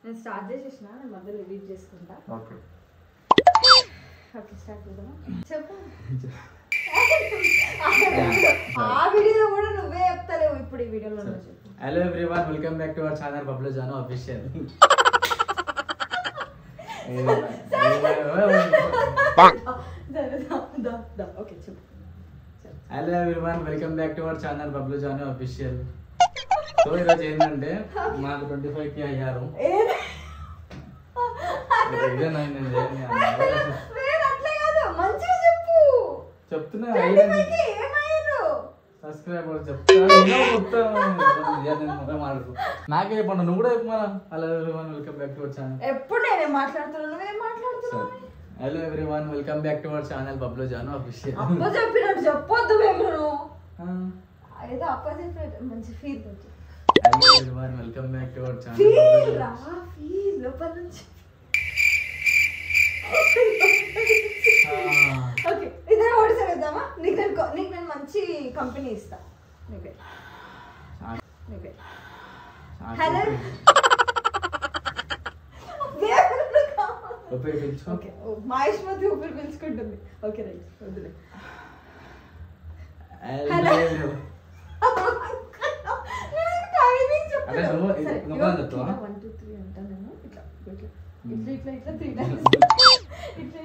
నేను స్టార్ట్ చేసేసిన నేను మధ్యలో ఎడిట్ చేసుకుంటా. ఓకే స్టార్ట్ చేద్దామా? చెప్పు. ఆ వీడియోలో కూడా నువ్వే చెప్తలేవు, ఇప్పుడు ఈ వీడియోలో చెప్పు. Hello everyone, welcome back to our channel Bablu Janu official. Okay చెప్పు. Hello everyone, welcome back to our channel Bablu Janu official. So ఈరోజు ఏంటంటే మాకు 25K అయ్యారు. చెప్తున్నా సబ్స్క్రైబర్ నాకే చెప్పండి, నువ్వు కూడా చెప్పు. Hello everyone, welcome back to our channel. ఎప్పుడు నేనే మాట్లాడుతున్నాను. Hello everyone, welcome back to our channel Bablu Janu official. అప్ప చెప్పినట్టు చెప్పొద్దు. మేము ఏదో అప్ప చెప్పినట్టు మంచి ఫీల్ వచ్చి. Hello everyone, welcome back to our channel. Feel లోపల నుంచి. ఓకే ఇదే ఓడిసారి ఇద్దామా? నీకు నేను మంచి కంపెనీ ఇస్తా. హలో ఓకే మహేష్మతి ఊపిరి పిలుచుకుంటుంది. ఓకే రైట్ వద్దులే. హలో 1 2 3 అంటా నేను. ఇట్లా ఇట్లా 3 టైమ్స్ ఇట్లా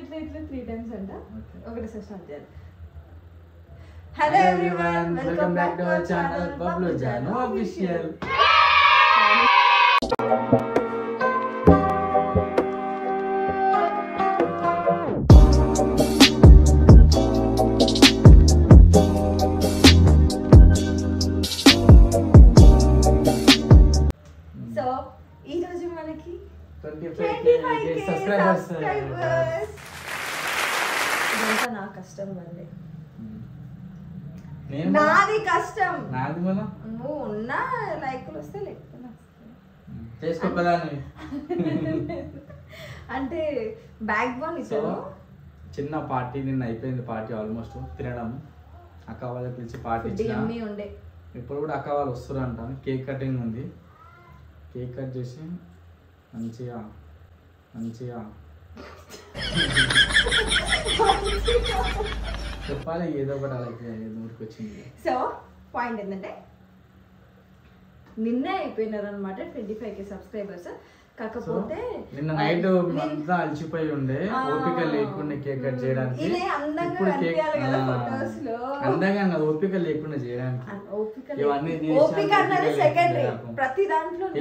3 టైమ్స్ అంట. ఒకటేసారి స్టార్ట్ చేయాలి. Hello everyone, welcome back to our channel Bablu Janu official. So ఈ రోజు మనకి 25K సబ్స్క్రైబర్స్. ఇదంతా నా కష్టం వల్లే. నాది కష్టం. నాది మన నువ్వు ఉన్నా లైక్లు వస్తే లేకపోతే చేసుకోకదాన్ని. అంటే బ్యాక్ బోన్ ఇచ్చారు. చిన్న పార్టీ నిన్న అయిపోయింది. పార్టీ ఆల్మోస్ట్ తినడం. అక్క వాళ్ళకి పిలిచి పార్టీ ఇచ్చిన. ఉండే ఇప్పుడు కూడా అక్క వాళ్ళు వస్తారు అంట. కేక్ కటింగ్ ఉంది. కేక్ కట్ చేసి మంచిగా చెప్పాలి ఏదో ఒకటి. అలాగే ఊరికి వచ్చింది. సో పాయింట్ ఏంటంటే నిన్నే అయిపోయినారు అనమాట 25K సబ్స్క్రైబర్స్. కాకపోతే నిన్న నైట్ అంతా అలసిపోయి ఉండే, ఓపిక లేకుండా కేక్ కట్ చేయడానికి. అందంగా ఓపిక లేకుండా చేయడానికి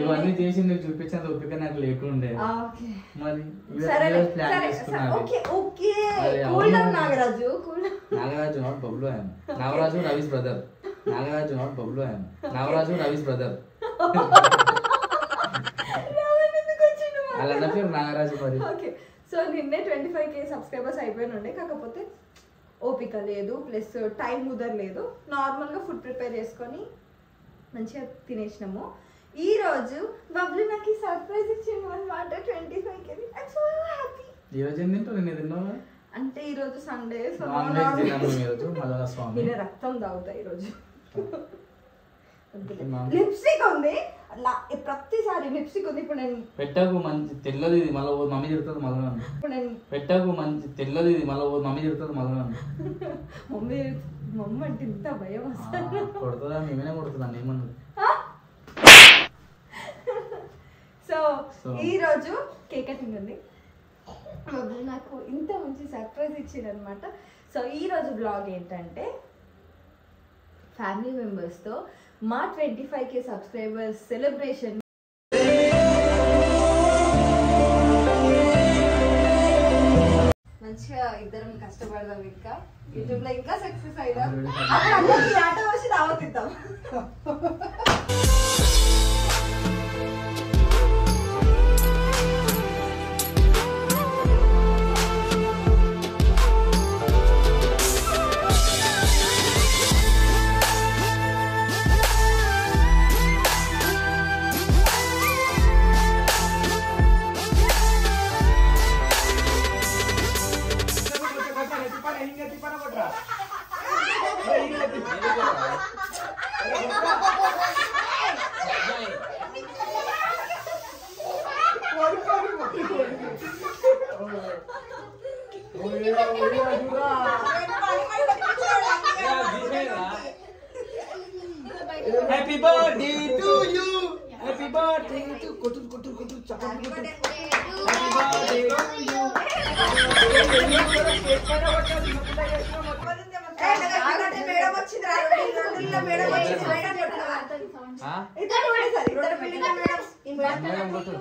ఇవన్నీ చేసి నీకు చూపించేంత ఓపిక నాకు లేకుండే. మరి ప్లాన్ నాగరాజు నాట్ బబ్లు ఆయన. నాగరాజు రవీస్ బ్రదర్. నాగరాజు నాట్ బబ్లు ఆయన. నాగరాజు రవీస్ బ్రదర్. అలా పేరు నాగరాజు మరి. ఓకే సో నిన్నే 25K సబ్స్క్రైబర్స్ అయిపోయినుండే. కాకపోతే ఓపిక లేదు, ప్లస్ టైం కుదరలేదు. నార్మల్గా ఫుడ్ ప్రిపేర్ చేసుకొని మంచిగా తినేసినాము. ఈ రోజు బబ్లు నాకు సర్ప్రైజ్ ఇచ్చిండు అనమాట 25K. I so happy. ఈ రోజు ఏం తింటావు? నేను తిన్నావా? అంటే ఈ రోజు సండే, సో నేను రక్తం తాగుతా ఈరోజు. లిప్స్టిక్ ఉంది, ప్రతిసారి లిప్స్టిక్ ఉంది. ఇప్పుడు నేను పెట్టకు మంచి తెల్లది, ఇది మళ్ళీ మమ్మీ తిడుతుంది. మళ్ళీ ఇప్పుడు నేను పెట్టకు మంచి తెల్లది, ఇది మళ్ళీ మమ్మీ తిడుతుంది. మమ్మీ అంటే ఇంత భయం వస్తుంది. కొడుతుందా? మేమేనే కొడుతున్నాను ఏమన్నా. సో ఈ రోజు కేక్ కటింగ్ ఉంది. నాకు ఇంత మంచి సర్ప్రైజ్ ఇచ్చింది అనమాట. సో ఈ రోజు బ్లాగ్ ఏంటంటే ఫ్యామిలీ మెంబర్స్తో మా 25K సబ్స్క్రైబర్స్ సెలబ్రేషన్. మంచిగా ఇద్దరం కష్టపడదాం, ఇంకా యూట్యూబ్ లో ఇంకా సక్సెస్ అయిదాం. ఆట వచ్చి దావతిద్దాం. Happy birthday to you happy birthday to కొట్టు చప్పట్లు కొట్టు happy birthday to you madam కొట్టు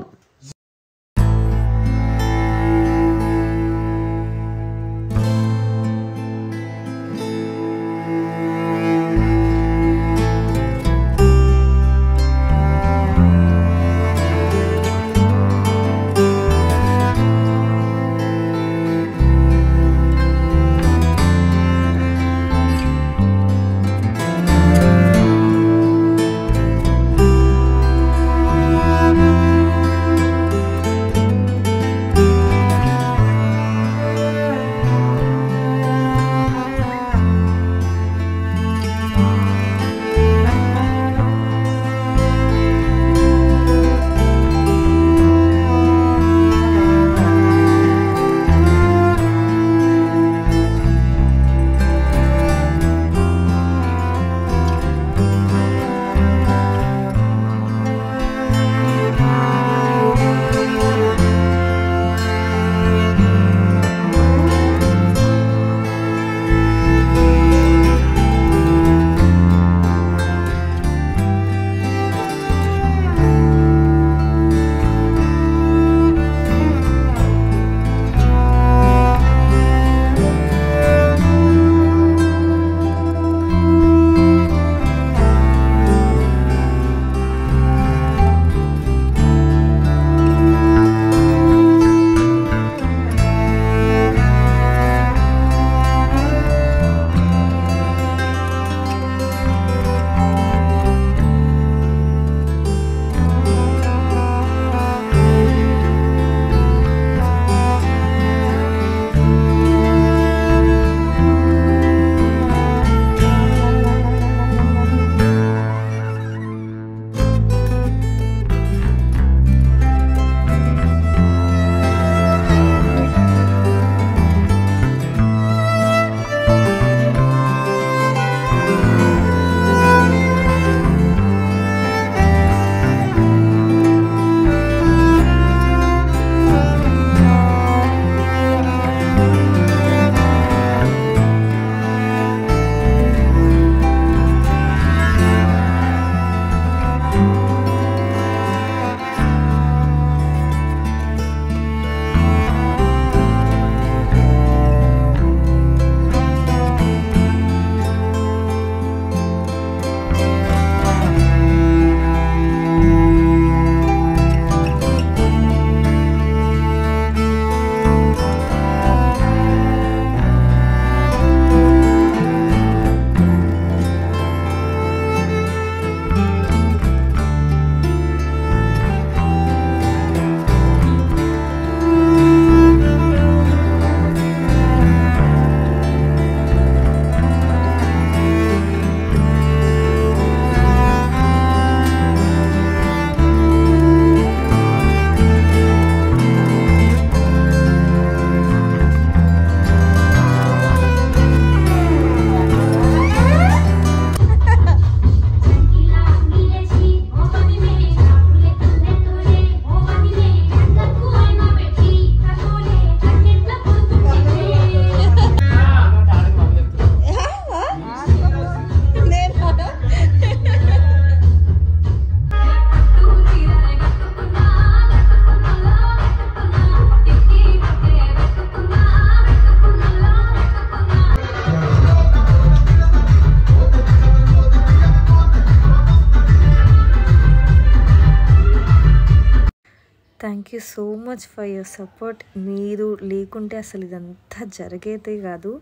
thank you so much for your support. మీరు లేకుంటే అసలు ఇదంతా జరిగేదే కాదు.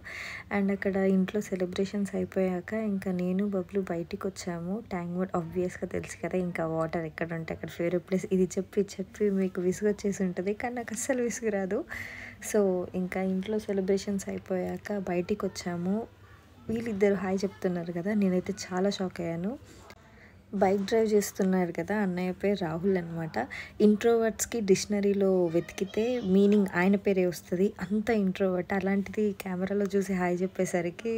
అండ్ అక్కడ ఇంట్లో సెలబ్రేషన్స్ అయిపోయాక ఇంకా నేను బబ్లు బయటికి వచ్చాము. ట్యాంక్ బండ్ ఆబ్వియస్గా తెలుసు కదా, ఇంకా వాటర్ ఎక్కడ ఉంటే అక్కడ ఫేవరెట్ ప్లేస్. ఇది చెప్పి మీకు విసుగు వచ్చేసి ఉంటుంది, కానీ నాకు అస్సలు విసుగు రాదు. సో ఇంకా ఇంట్లో సెలబ్రేషన్స్ అయిపోయాక బయటికి వచ్చాము. వీళ్ళిద్దరు హాయ్ చెప్తున్నారు కదా, నేనైతే చాలా షాక్ అయ్యాను. బైక్ డ్రైవ్ చేస్తున్నారు కదా, అన్నయ్య పేరు రాహుల్ అనమాట. ఇంట్రోవర్ట్స్కి డిక్షనరీలో వెతికితే మీనింగ్ ఆయన పేరే వస్తుంది, అంత ఇంట్రోవర్ట్. అలాంటిది కెమెరాలో చూసి హాయ్ చెప్పేసరికి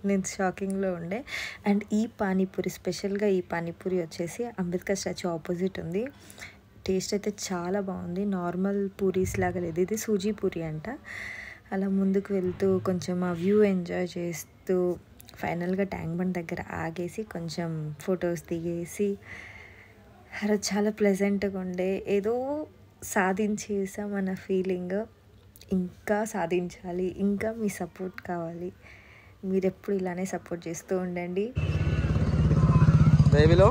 నేను షాకింగ్లో ఉండే. అండ్ ఈ పానీపూరి, స్పెషల్గా ఈ పానీపూరి వచ్చేసి అంబేద్కర్ స్టాచ్యూ ఆపోజిట్ ఉంది. టేస్ట్ అయితే చాలా బాగుంది, నార్మల్ పూరీస్ లాగా లేదు, ఇది సూజీ పూరి అంట. అలా ముందుకు వెళ్తూ కొంచెం ఆ వ్యూ ఎంజాయ్ చేస్తూ ఫైనల్గా ట్యాంక్ బండ్ దగ్గర ఆగేసి కొంచెం ఫొటోస్ దిగేసి అలా చాలా ప్లెజెంట్గా ఉండే. ఏదో సాధించేసాం అన్న ఫీలింగ్. ఇంకా సాధించాలి, ఇంకా మీ సపోర్ట్ కావాలి. మీరు ఎప్పుడు ఇలానే సపోర్ట్ చేస్తూ ఉండండి. బేబీలో